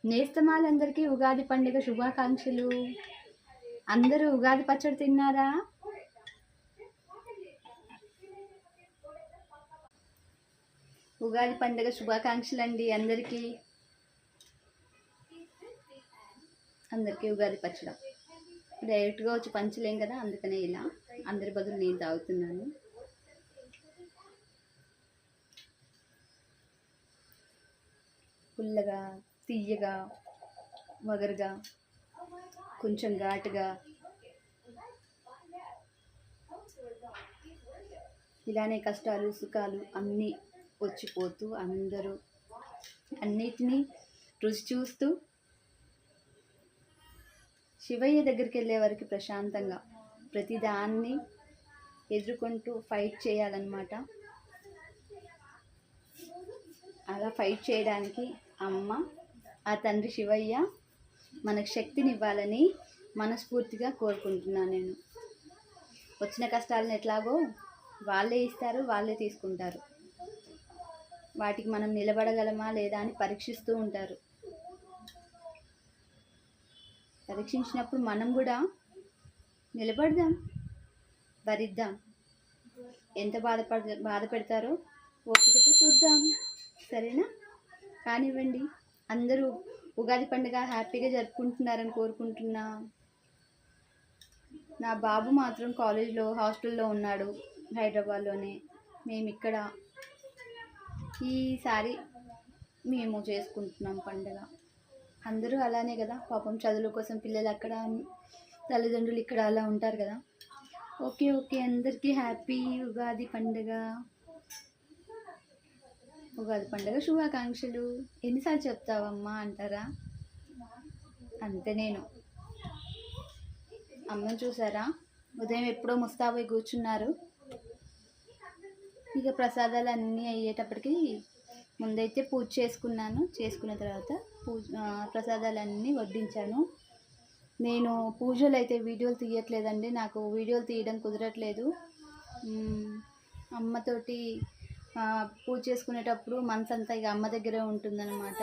నేస్తమాలందరికీ ఉగాది పండుగ శుభాకాంక్షలు. అందరూ ఉగాది పచ్చడి తిన్నారా? ఉగాది పండుగ శుభాకాంక్షలు అండి అందరికీ. ఉగాది పచ్చడి డైరెక్ట్గా వచ్చి పంచలేం కదా, అందుకనే ఇలా అందరి బదులు నేను తాగుతున్నాను. పుల్లగా, తీయగా, వగరుగా, కొంచెం ఘాటుగా, ఇలానే కష్టాలు సుఖాలు అన్నీ వచ్చిపోతూ అందరూ అన్నిటినీ రుచి చూస్తూ శివయ్య దగ్గరికి వెళ్ళే వరకు ప్రశాంతంగా ప్రతిదాన్ని ఎదుర్కొంటూ ఫైట్ చేయాలన్నమాట. అలా ఫైట్ చేయడానికి అమ్మ, ఆ తండ్రి శివయ్య మనకు శక్తినివ్వాలని మనస్ఫూర్తిగా కోరుకుంటున్నాను. నేను వచ్చిన కష్టాలను ఎట్లాగో వాళ్ళే ఇస్తారు, వాళ్ళే తీసుకుంటారు. వాటికి మనం నిలబడగలమా లేదా అని పరీక్షిస్తూ ఉంటారు. పరీక్షించినప్పుడు మనం కూడా నిలబడదాం, భరిద్దాం. ఎంత బాధ పెడతారో ఓపికతో చూద్దాం. సరేనా? కానివ్వండి. అందరూ ఉగాది పండుగ హ్యాపీగా జరుపుకుంటున్నారని కోరుకుంటున్నా. నా బాబు మాత్రం కాలేజ్లో హాస్టల్లో ఉన్నాడు, హైదరాబాద్లోనే. మేము ఇక్కడ ఈసారి మేము చేసుకుంటున్నాం పండుగ. అందరూ అలానే కదా పాపం, చదువుల కోసం పిల్లలు అక్కడ, తల్లిదండ్రులు ఇక్కడ అలా ఉంటారు కదా. ఓకే, అందరికీ హ్యాపీ ఉగాది పండుగ శుభాకాంక్షలు. ఎన్నిసార్లు చెప్తావమ్మా అంటారా? అంతే. నేను అమ్మని చూసారా, ఉదయం ఎప్పుడో ముస్తాబై కూర్చున్నారు. ఇక ప్రసాదాలు అన్నీ అయ్యేటప్పటికి ముందైతే పూజ చేసుకున్నాను. చేసుకున్న తర్వాత ప్రసాదాలన్నీ వడ్డించాను. నేను పూజలు అయితే వీడియోలు తీయట్లేదండి, నాకు వీడియోలు తీయడం కుదరట్లేదు. అమ్మతోటి పూజ చేసుకునేటప్పుడు మనసంతా ఇక అమ్మ దగ్గరే ఉంటుందన్నమాట.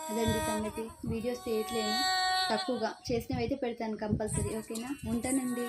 అదండి సంగతి. వీడియోస్ తీయట్లేను, తక్కువగా చేసినవి అయితే పెడతాను కంపల్సరీ. ఓకేనా? ఉంటానండి.